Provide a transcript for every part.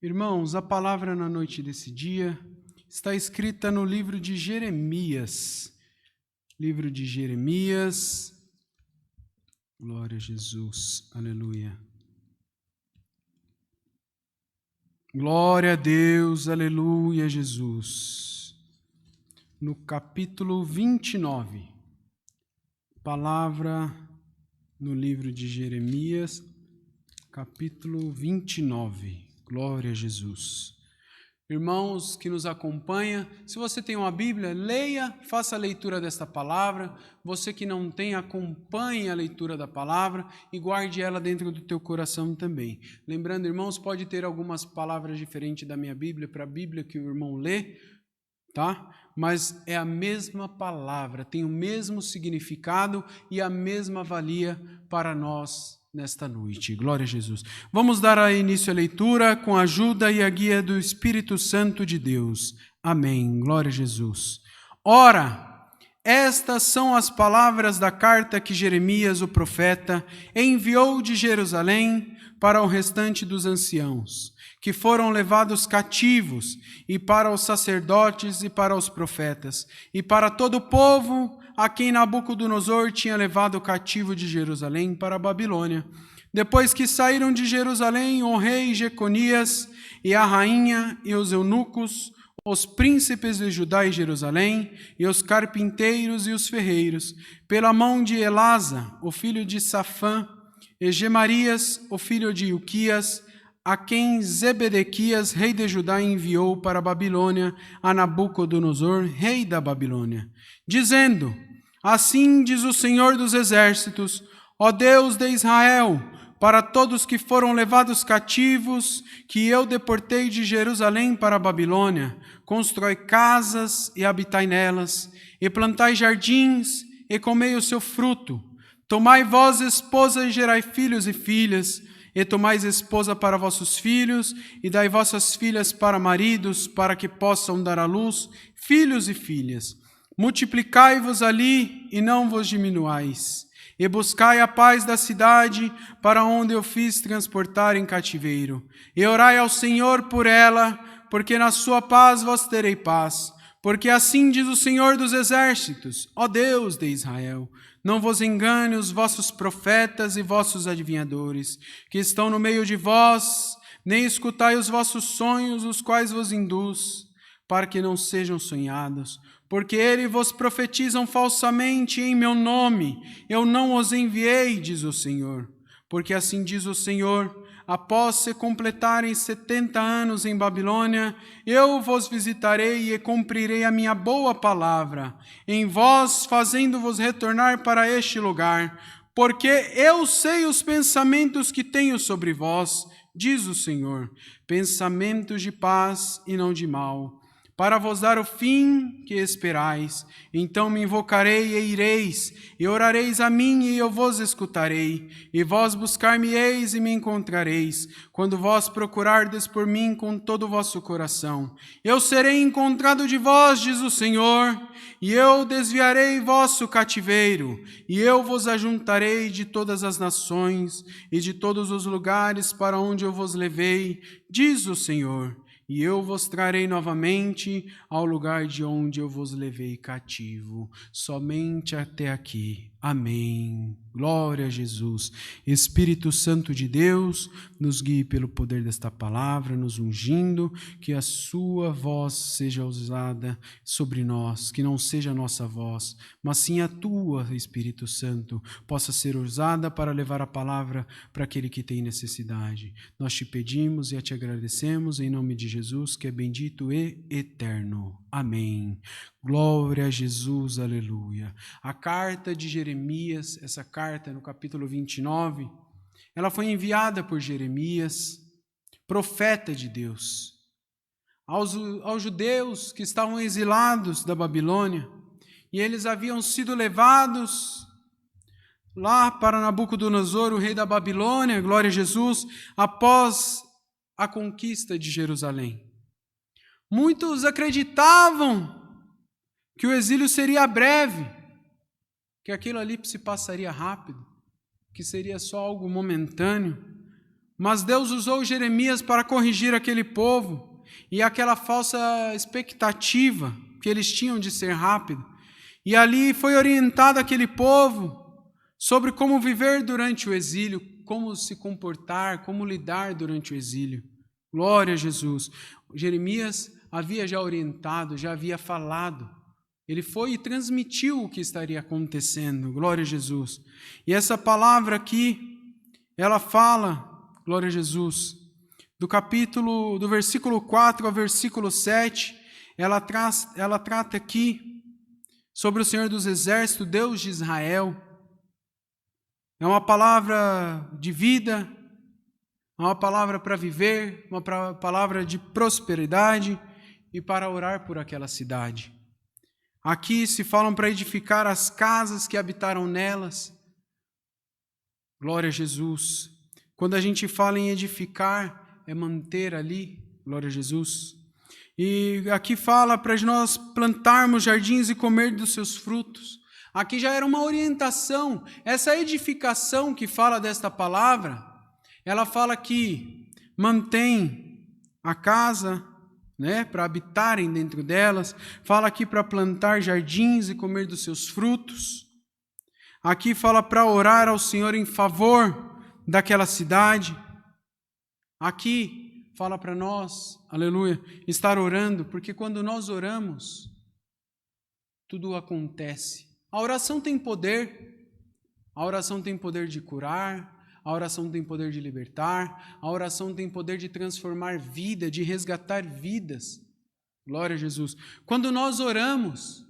Irmãos, a palavra na noite desse dia está escrita no livro de Jeremias. Livro de Jeremias. Glória a Jesus. Aleluia. Glória a Deus. Aleluia, Jesus. No capítulo 29. Palavra no livro de Jeremias, capítulo 29. Glória a Jesus. Irmãos que nos acompanham, se você tem uma Bíblia, leia, faça a leitura desta palavra. Você que não tem, acompanhe a leitura da palavra e guarde ela dentro do teu coração também. Lembrando, irmãos, pode ter algumas palavras diferentes da minha Bíblia para a Bíblia que o irmão lê, tá? Mas é a mesma palavra, tem o mesmo significado e a mesma valia para nós nesta noite. Glória a Jesus. Vamos dar início à leitura com a ajuda e a guia do Espírito Santo de Deus. Amém. Glória a Jesus. Ora, estas são as palavras da carta que Jeremias, o profeta, enviou de Jerusalém para o restante dos anciãos, que foram levados cativos, e para os sacerdotes e para os profetas, e para todo o povo a quem Nabucodonosor tinha levado cativo de Jerusalém para a Babilônia. Depois que saíram de Jerusalém, o rei Jeconias e a rainha e os eunucos, os príncipes de Judá e Jerusalém, e os carpinteiros e os ferreiros, pela mão de Elasa, o filho de Safã, e Gemarias, o filho de Ilquias, a quem Zebedequias, rei de Judá, enviou para a Babilônia a Nabucodonosor, rei da Babilônia, dizendo: assim diz o Senhor dos Exércitos, ó Deus de Israel, para todos que foram levados cativos, que eu deportei de Jerusalém para a Babilônia, constrói casas e habitai nelas, e plantai jardins e comei o seu fruto. Tomai vós esposa e gerai filhos e filhas, e tomais esposa para vossos filhos, e dai vossas filhas para maridos, para que possam dar à luz filhos e filhas. Multiplicai-vos ali, e não vos diminuais. E buscai a paz da cidade, para onde eu fiz transportar em cativeiro. E orai ao Senhor por ela, porque na sua paz vós terei paz. Porque assim diz o Senhor dos Exércitos, ó Deus de Israel: não vos engane os vossos profetas e vossos adivinhadores, que estão no meio de vós, nem escutai os vossos sonhos, os quais vos induz, para que não sejam sonhados. Porque eles vos profetizam falsamente em meu nome, eu não os enviei, diz o Senhor. Porque assim diz o Senhor: após se completarem 70 anos em Babilônia, eu vos visitarei e cumprirei a minha boa palavra em vós, fazendo-vos retornar para este lugar, porque eu sei os pensamentos que tenho sobre vós, diz o Senhor, pensamentos de paz e não de mal, para vos dar o fim que esperais. Então me invocarei e ireis, e orareis a mim e eu vos escutarei, e vós buscar-me-eis e me encontrareis, quando vós procurardes por mim com todo o vosso coração. Eu serei encontrado de vós, diz o Senhor, e eu desviarei vosso cativeiro, e eu vos ajuntarei de todas as nações e de todos os lugares para onde eu vos levei, diz o Senhor. E eu vos trarei novamente ao lugar de onde eu vos levei cativo. Somente até aqui. Amém. Glória a Jesus. Espírito Santo de Deus, nos guie pelo poder desta palavra, nos ungindo, que a sua voz seja usada sobre nós, que não seja a nossa voz, mas sim a tua, Espírito Santo, possa ser usada para levar a palavra para aquele que tem necessidade. Nós te pedimos e te agradecemos em nome de Jesus, que é bendito e eterno. Amém. Glória a Jesus, aleluia. A carta de Jeremias, essa carta no capítulo 29, ela foi enviada por Jeremias, profeta de Deus, aos judeus que estavam exilados da Babilônia, e eles haviam sido levados lá para Nabucodonosor, o rei da Babilônia, glória a Jesus, após a conquista de Jerusalém. Muitos acreditavam que o exílio seria breve, que aquilo ali se passaria rápido, que seria só algo momentâneo, Mas Deus usou Jeremias para corrigir aquele povo e aquela falsa expectativa que eles tinham de ser rápido. E ali foi orientado aquele povo sobre como viver durante o exílio, como se comportar, como lidar durante o exílio. Glória a Jesus. Jeremias havia já orientado, já havia falado. Ele foi e transmitiu o que estaria acontecendo. Glória a Jesus. E essa palavra aqui, ela fala, glória a Jesus, do versículo 4 ao versículo 7, ela trata aqui sobre o Senhor dos Exércitos, Deus de Israel. É uma palavra de vida, uma palavra para viver, uma palavra de prosperidade e para orar por aquela cidade. Aqui se falam para edificar as casas que habitaram nelas. Glória a Jesus. Quando a gente fala em edificar, é manter ali, glória a Jesus. E aqui fala para nós plantarmos jardins e comer dos seus frutos. Aqui já era uma orientação. Essa edificação que fala desta palavra, ela fala que mantém a casa, para habitarem dentro delas. Fala aqui para plantar jardins e comer dos seus frutos. Aqui fala para orar ao Senhor em favor daquela cidade. Aqui fala para nós, aleluia, estar orando, porque quando nós oramos, tudo acontece. A oração tem poder. A oração tem poder de curar. A oração tem poder de libertar. A oração tem poder de transformar vida, de resgatar vidas. Glória a Jesus. Quando nós oramos,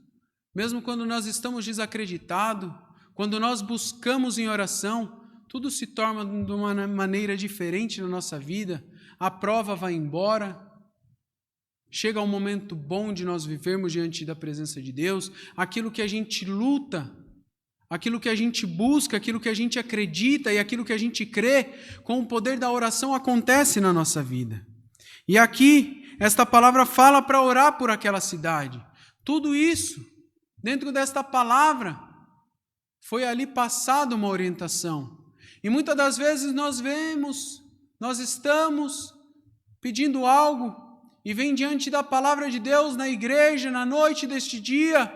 mesmo quando nós estamos desacreditados, quando nós buscamos em oração, tudo se torna de uma maneira diferente na nossa vida. A prova vai embora. Chega um momento bom de nós vivermos diante da presença de Deus. Aquilo que a gente luta, aquilo que a gente busca, aquilo que a gente acredita e aquilo que a gente crê, com o poder da oração acontece na nossa vida. E aqui, esta palavra fala para orar por aquela cidade. Tudo isso, dentro desta palavra, foi ali passada uma orientação. E muitas das vezes nós estamos pedindo algo e vem diante da palavra de Deus na igreja, na noite deste dia,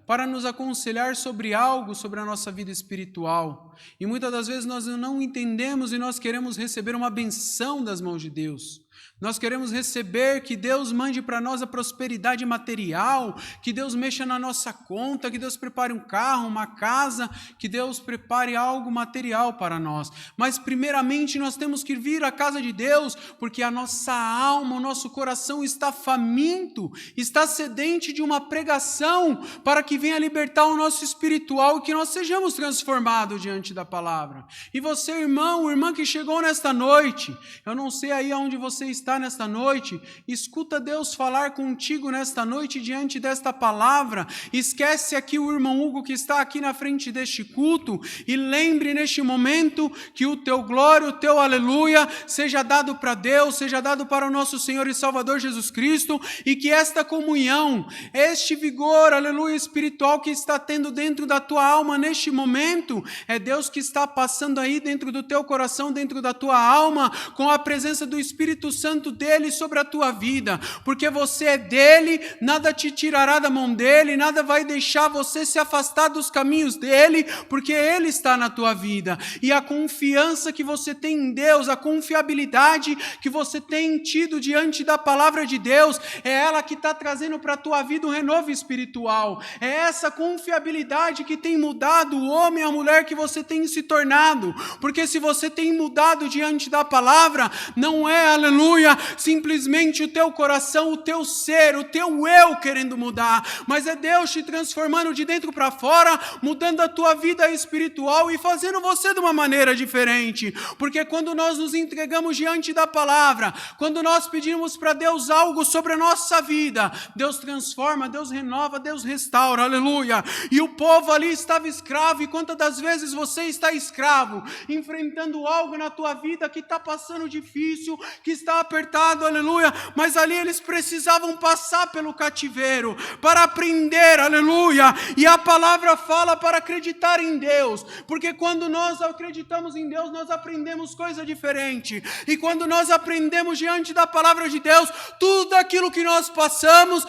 para nos aconselhar sobre algo, sobre a nossa vida espiritual. E muitas das vezes nós não entendemos e nós queremos receber uma benção das mãos de Deus. Nós queremos receber que Deus mande para nós a prosperidade material, que Deus mexa na nossa conta, que Deus prepare um carro, uma casa, que Deus prepare algo material para nós. Mas primeiramente nós temos que vir à casa de Deus, porque a nossa alma, o nosso coração está faminto, está sedente de uma pregação para que venha libertar o nosso espiritual e que nós sejamos transformados diante da palavra. E você, irmão, irmã que chegou nesta noite, eu não sei aí onde você está nesta noite, escuta Deus falar contigo nesta noite diante desta palavra. Esquece aqui o irmão Hugo que está aqui na frente deste culto e lembre neste momento que o teu glória, o teu aleluia seja dado para Deus, seja dado para o nosso Senhor e Salvador Jesus Cristo, e que esta comunhão, este vigor, aleluia, espiritual que está tendo dentro da tua alma neste momento, é Deus que está passando aí dentro do teu coração, dentro da tua alma, com a presença do Espírito Santo dele sobre a tua vida, porque você é dele, nada te tirará da mão dele, nada vai deixar você se afastar dos caminhos dele, porque ele está na tua vida. E a confiança que você tem em Deus, a confiabilidade que você tem tido diante da palavra de Deus, é ela que está trazendo para a tua vida um renovo espiritual. É essa confiabilidade que tem mudado o homem e a mulher que você tem se tornado, porque se você tem mudado diante da palavra, não é, aleluia, simplesmente o teu coração, o teu ser, o teu eu querendo mudar, mas é Deus te transformando de dentro para fora, mudando a tua vida espiritual e fazendo você de uma maneira diferente, porque quando nós nos entregamos diante da palavra, quando nós pedimos para Deus algo sobre a nossa vida, Deus transforma, Deus renova, Deus restaura, aleluia. E o povo ali estava escravo, e quantas das vezes você está escravo, enfrentando algo na tua vida que está passando difícil, que está está apertado, aleluia, mas ali eles precisavam passar pelo cativeiro para aprender, aleluia, e a palavra fala para acreditar em Deus, porque quando nós acreditamos em Deus, nós aprendemos coisa diferente, e quando nós aprendemos diante da palavra de Deus, tudo aquilo que nós passamos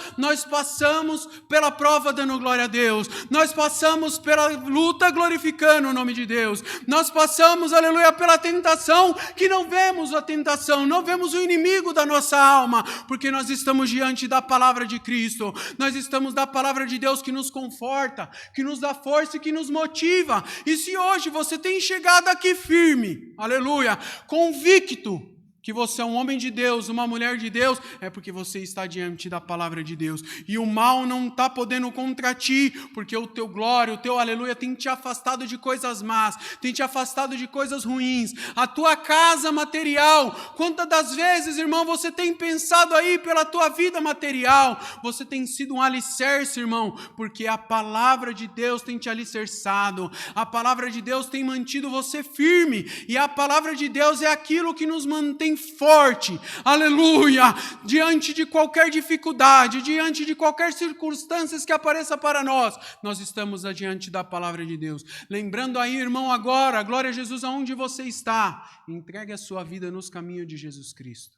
pela prova dando glória a Deus, nós passamos pela luta glorificando o nome de Deus, nós passamos, aleluia, pela tentação, que não vemos a tentação, não vemos o inimigo da nossa alma, porque nós estamos diante da palavra de Cristo, nós estamos da palavra de Deus que nos conforta, que nos dá força e que nos motiva. E se hoje você tem chegado aqui firme, aleluia, convicto que você é um homem de Deus, uma mulher de Deus, é porque você está diante da palavra de Deus. E o mal não está podendo contra ti, porque o teu glória, o teu aleluia tem te afastado de coisas más, tem te afastado de coisas ruins. A tua casa material, quantas das vezes, irmão, você tem pensado aí pela tua vida material, você tem sido um alicerce, irmão, porque a palavra de Deus tem te alicerçado, a palavra de Deus tem mantido você firme, e a palavra de Deus é aquilo que nos mantém forte, aleluia, diante de qualquer dificuldade, diante de qualquer circunstância que apareça para nós, nós estamos diante da palavra de Deus. Lembrando aí, irmão, agora, glória a Jesus, aonde você está, entregue a sua vida nos caminhos de Jesus Cristo.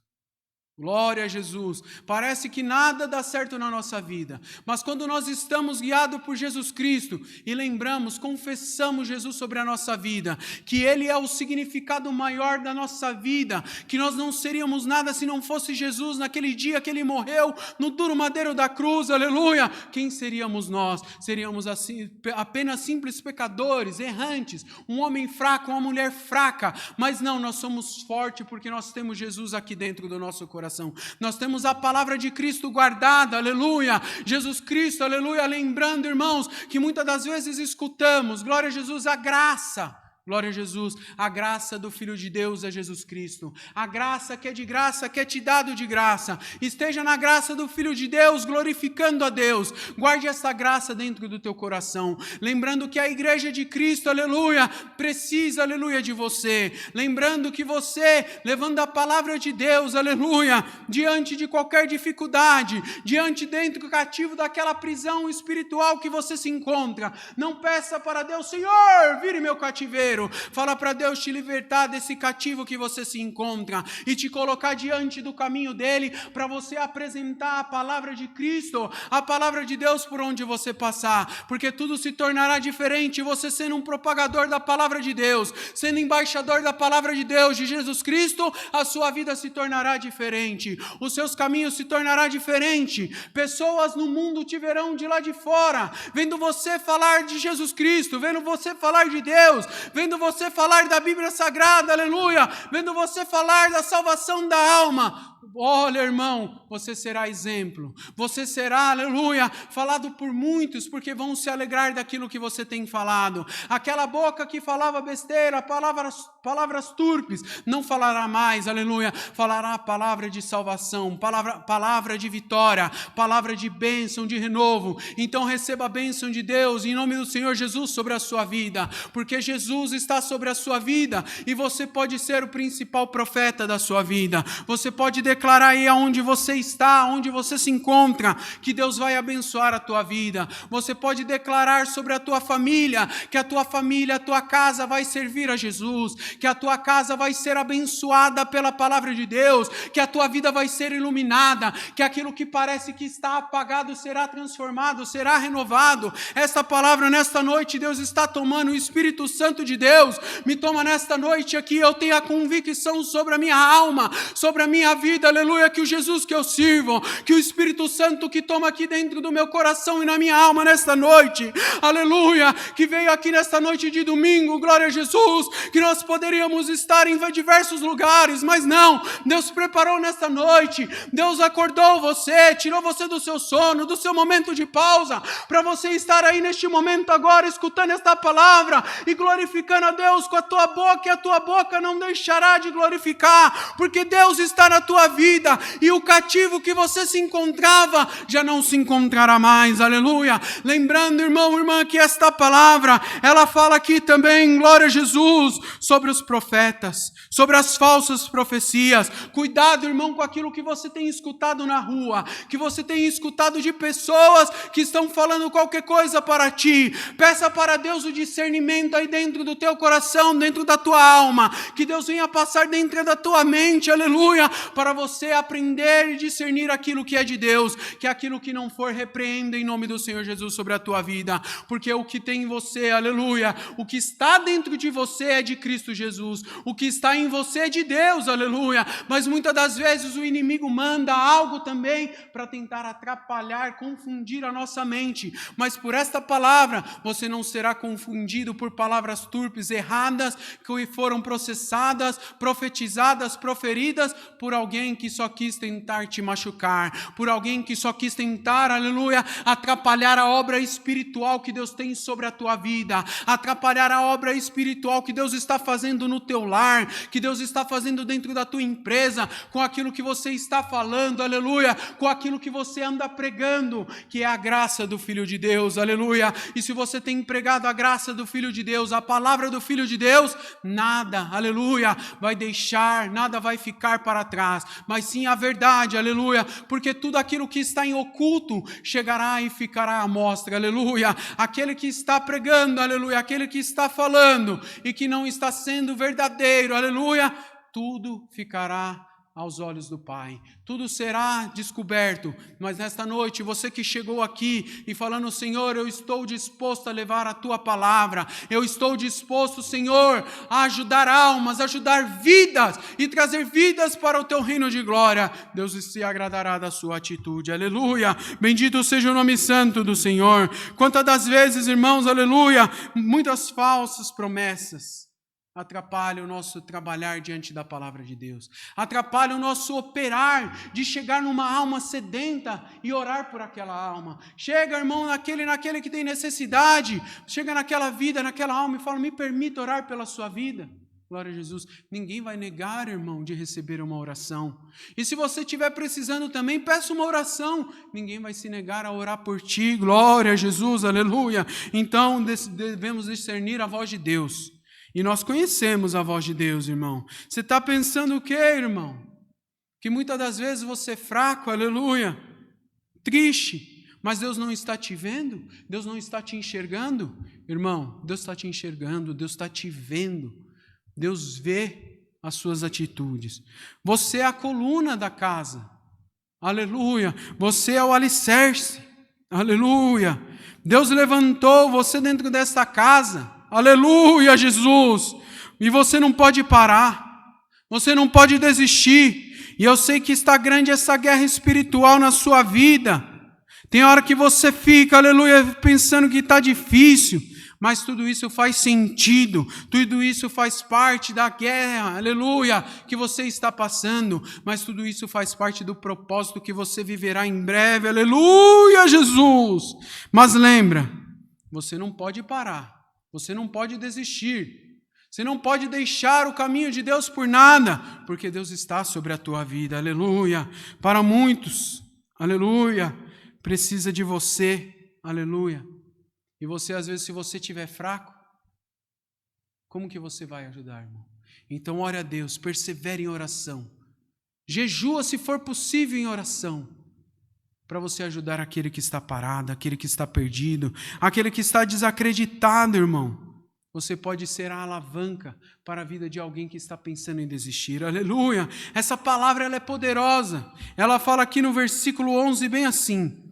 Glória a Jesus. Parece que nada dá certo na nossa vida, mas quando nós estamos guiados por Jesus Cristo e lembramos, confessamos Jesus sobre a nossa vida, que Ele é o significado maior da nossa vida, que nós não seríamos nada se não fosse Jesus naquele dia que Ele morreu no duro madeiro da cruz, aleluia, quem seríamos nós? Seríamos assim, apenas simples pecadores, errantes, um homem fraco, uma mulher fraca, mas não, nós somos fortes porque nós temos Jesus aqui dentro do nosso coração. Nós temos a palavra de Cristo guardada, aleluia, Jesus Cristo, aleluia, lembrando, irmãos, que muitas das vezes escutamos, glória a Jesus, a graça. Glória a Jesus, a graça do Filho de Deus é Jesus Cristo. A graça que é de graça, que é te dado de graça. Esteja na graça do Filho de Deus, glorificando a Deus. Guarde essa graça dentro do teu coração. Lembrando que a igreja de Cristo, aleluia, precisa, aleluia, de você. Lembrando que você, levando a palavra de Deus, aleluia, diante de qualquer dificuldade, diante dentro do cativo daquela prisão espiritual que você se encontra, não peça para Deus, Senhor, vire meu cativeiro. Fala para Deus te libertar desse cativo que você se encontra e te colocar diante do caminho dele para você apresentar a palavra de Cristo, a palavra de Deus por onde você passar, porque tudo se tornará diferente você sendo um propagador da palavra de Deus, sendo embaixador da palavra de Deus, de Jesus Cristo, a sua vida se tornará diferente, os seus caminhos se tornará diferente, pessoas no mundo te verão de lá de fora, vendo você falar de Jesus Cristo, vendo você falar de Deus, vendo você falar da Bíblia Sagrada, aleluia, vendo você falar da salvação da alma. Olha, irmão, você será exemplo, você será, aleluia, falado por muitos, porque vão se alegrar daquilo que você tem falado. Aquela boca que falava besteira, palavras turpes, não falará mais, aleluia, falará a palavra de salvação, palavra de vitória, palavra de bênção, de renovo. Então receba a bênção de Deus, em nome do Senhor Jesus, sobre a sua vida, porque Jesus está sobre a sua vida, e você pode ser o principal profeta da sua vida, você pode declarar aí aonde você está, onde você se encontra, que Deus vai abençoar a tua vida. Você pode declarar sobre a tua família, que a tua família, a tua casa vai servir a Jesus, que a tua casa vai ser abençoada pela palavra de Deus, que a tua vida vai ser iluminada, que aquilo que parece que está apagado será transformado, será renovado. Esta palavra nesta noite, Deus está tomando, o Espírito Santo de Deus me toma nesta noite aqui, eu tenho a convicção sobre a minha alma, sobre a minha vida, aleluia, que o Jesus que eu sirvo, que o Espírito Santo que toma aqui dentro do meu coração e na minha alma nesta noite, aleluia, que veio aqui nesta noite de domingo, glória a Jesus, que nós poderíamos estar em diversos lugares, mas não, Deus preparou nesta noite, Deus acordou você, tirou você do seu sono, do seu momento de pausa, para você estar aí neste momento agora, escutando esta palavra e glorificando a Deus com a tua boca, e a tua boca não deixará de glorificar, porque Deus está na tua vida, vida, e o cativo que você se encontrava já não se encontrará mais, aleluia. Lembrando, irmão, irmã, que esta palavra, ela fala aqui também, glória a Jesus, sobre os profetas, sobre as falsas profecias. Cuidado, irmão, com aquilo que você tem escutado na rua, que você tem escutado de pessoas que estão falando qualquer coisa para ti. Peça para Deus o discernimento aí dentro do teu coração, dentro da tua alma, que Deus venha passar dentro da tua mente, aleluia, para você aprender e discernir aquilo que é de Deus, que aquilo que não for, repreenda em nome do Senhor Jesus sobre a tua vida, porque o que tem em você, aleluia, o que está dentro de você é de Cristo Jesus, o que está em você é de Deus, aleluia, mas muitas das vezes o inimigo manda algo também para tentar atrapalhar, confundir a nossa mente, mas por esta palavra você não será confundido por palavras turpes, erradas, que foram processadas, profetizadas, proferidas por alguém que só quis tentar te machucar, por alguém que só quis tentar, aleluia, atrapalhar a obra espiritual que Deus tem sobre a tua vida, atrapalhar a obra espiritual que Deus está fazendo no teu lar, que Deus está fazendo dentro da tua empresa, com aquilo que você está falando, aleluia, com aquilo que você anda pregando, que é a graça do Filho de Deus, aleluia. E se você tem pregado a graça do Filho de Deus, a palavra do Filho de Deus, nada, aleluia, vai deixar, nada vai ficar para trás, mas sim a verdade, aleluia, porque tudo aquilo que está em oculto chegará e ficará à mostra, aleluia. Aquele que está pregando, aleluia, aquele que está falando e que não está sendo verdadeiro, aleluia, tudo ficará aos olhos do Pai, tudo será descoberto. Mas nesta noite, você que chegou aqui e falando, Senhor, eu estou disposto a levar a Tua palavra, eu estou disposto, Senhor, a ajudar almas, a ajudar vidas e trazer vidas para o Teu reino de glória, Deus se agradará da sua atitude, aleluia, bendito seja o nome santo do Senhor. Quantas das vezes, irmãos, aleluia, muitas falsas promessas atrapalha o nosso trabalhar diante da palavra de Deus, atrapalha o nosso operar de chegar numa alma sedenta e orar por aquela alma. Chega, irmão, naquele que tem necessidade, chega naquela vida, naquela alma e fala, me permita orar pela sua vida. Glória a Jesus. Ninguém vai negar, irmão, de receber uma oração. E se você estiver precisando também, peça uma oração. Ninguém vai se negar a orar por ti. Glória a Jesus, aleluia. Então, devemos discernir a voz de Deus. E nós conhecemos a voz de Deus, irmão. Você está pensando o quê, irmão? Que muitas das vezes você é fraco, aleluia, triste, mas Deus não está te vendo? Deus não está te enxergando? Irmão, Deus está te enxergando, Deus está te vendo. Deus vê as suas atitudes. Você é a coluna da casa, aleluia. Você é o alicerce, aleluia. Deus levantou você dentro desta casa, aleluia, Jesus, e você não pode parar, você não pode desistir, e eu sei que está grande essa guerra espiritual na sua vida, tem hora que você fica, aleluia, pensando que está difícil, mas tudo isso faz sentido, tudo isso faz parte da guerra, aleluia, que você está passando, mas tudo isso faz parte do propósito que você viverá em breve, aleluia, Jesus, mas lembra, você não pode parar, você não pode desistir, você não pode deixar o caminho de Deus por nada, porque Deus está sobre a tua vida, aleluia. Para muitos, aleluia, precisa de você, aleluia. E você, às vezes, se você estiver fraco, como que você vai ajudar, irmão? Então, ore a Deus, persevere em oração, jejua se for possível em oração, para você ajudar aquele que está parado, aquele que está perdido, aquele que está desacreditado, irmão. Você pode ser a alavanca para a vida de alguém que está pensando em desistir. Aleluia! Essa palavra ela é poderosa. Ela fala aqui no versículo 11 bem assim: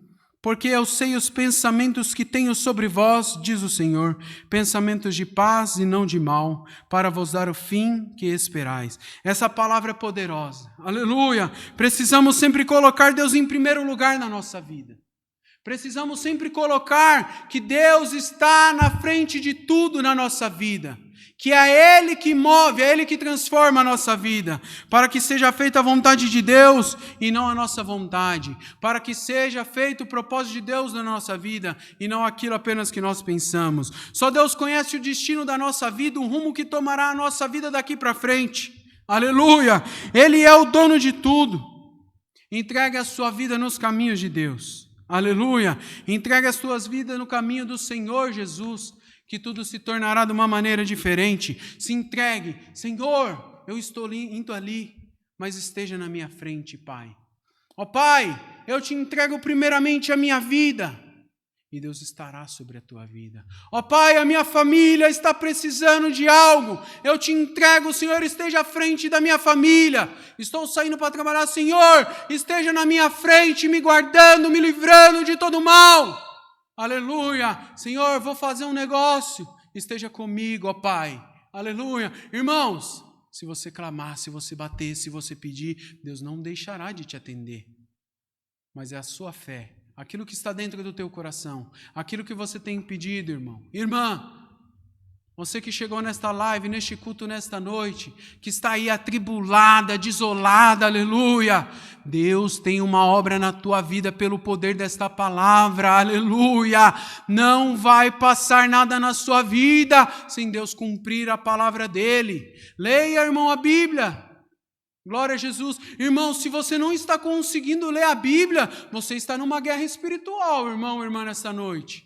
porque eu sei os pensamentos que tenho sobre vós, diz o Senhor, pensamentos de paz e não de mal, para vos dar o fim que esperais. Essa palavra é poderosa. Aleluia! Precisamos sempre colocar Deus em primeiro lugar na nossa vida. Precisamos sempre colocar que Deus está na frente de tudo na nossa vida. Que é Ele que move, é Ele que transforma a nossa vida, para que seja feita a vontade de Deus e não a nossa vontade, para que seja feito o propósito de Deus na nossa vida e não aquilo apenas que nós pensamos. Só Deus conhece o destino da nossa vida, o rumo que tomará a nossa vida daqui para frente. Aleluia! Ele é o dono de tudo. Entregue a sua vida nos caminhos de Deus. Aleluia. Entregue as tuas vidas no caminho do Senhor Jesus, que tudo se tornará de uma maneira diferente. Se entregue. Senhor, eu estou indo ali, mas esteja na minha frente, Pai. Ó Pai, eu te entrego primeiramente a minha vida, e Deus estará sobre a tua vida. Ó Pai, a minha família está precisando de algo. Eu te entrego, Senhor, esteja à frente da minha família. Estou saindo para trabalhar, Senhor, esteja na minha frente, me guardando, me livrando de todo mal. Aleluia. Senhor, vou fazer um negócio. Esteja comigo, ó Pai. Aleluia. Irmãos, se você clamar, se você bater, se você pedir, Deus não deixará de te atender. Mas é a sua fé, aquilo que está dentro do teu coração, aquilo que você tem pedido, irmão. Irmã, você que chegou nesta live, neste culto, nesta noite, que está aí atribulada, desolada, aleluia. Deus tem uma obra na tua vida pelo poder desta palavra, aleluia. Não vai passar nada na sua vida sem Deus cumprir a palavra dele. Leia, irmão, a Bíblia. Glória a Jesus. Irmão, se você não está conseguindo ler a Bíblia, você está numa guerra espiritual, irmão, irmã, nesta noite.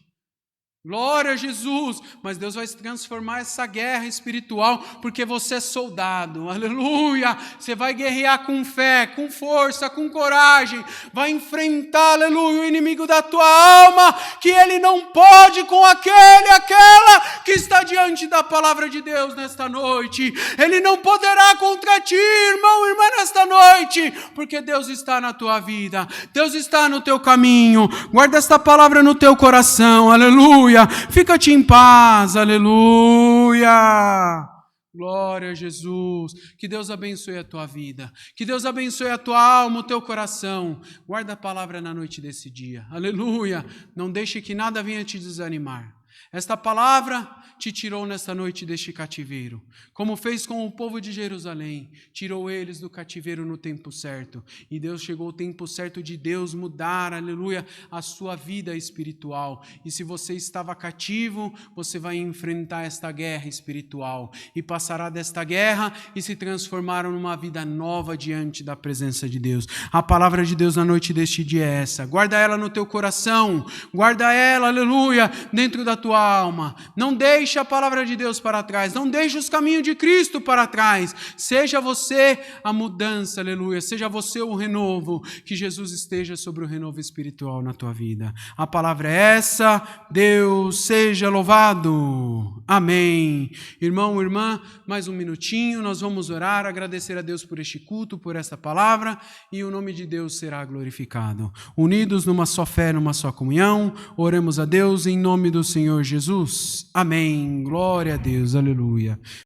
Glória a Jesus, mas Deus vai transformar essa guerra espiritual, porque você é soldado, aleluia, você vai guerrear com fé, com força, com coragem, vai enfrentar, aleluia, o inimigo da tua alma, que ele não pode com aquela que está diante da palavra de Deus nesta noite, ele não poderá contra ti, irmão, irmã, nesta noite, porque Deus está na tua vida, Deus está no teu caminho, guarda esta palavra no teu coração, aleluia. Fica-te em paz, aleluia. Glória a Jesus. Que Deus abençoe a tua vida. Que Deus abençoe a tua alma, o teu coração. Guarda a palavra na noite desse dia. Aleluia. Não deixe que nada venha te desanimar. Esta palavra te tirou nesta noite deste cativeiro, como fez com o povo de Jerusalém, tirou eles do cativeiro no tempo certo, e Deus chegou o tempo certo de Deus mudar, aleluia, a sua vida espiritual, e se você estava cativo, você vai enfrentar esta guerra espiritual, e passará desta guerra e se transformar numa vida nova diante da presença de Deus. A palavra de Deus na noite deste dia é essa, guarda ela no teu coração, guarda ela, aleluia, dentro da tua alma, não deixe a palavra de Deus para trás, não deixe os caminhos de Cristo para trás, seja você a mudança, aleluia, seja você o renovo, que Jesus esteja sobre o renovo espiritual na tua vida. A palavra é essa, Deus seja louvado, amém. Irmão, irmã, mais um minutinho, nós vamos orar, agradecer a Deus por este culto, por esta palavra, e o nome de Deus será glorificado. Unidos numa só fé, numa só comunhão, oremos a Deus em nome do Senhor Jesus. Amém. Glória a Deus. Aleluia.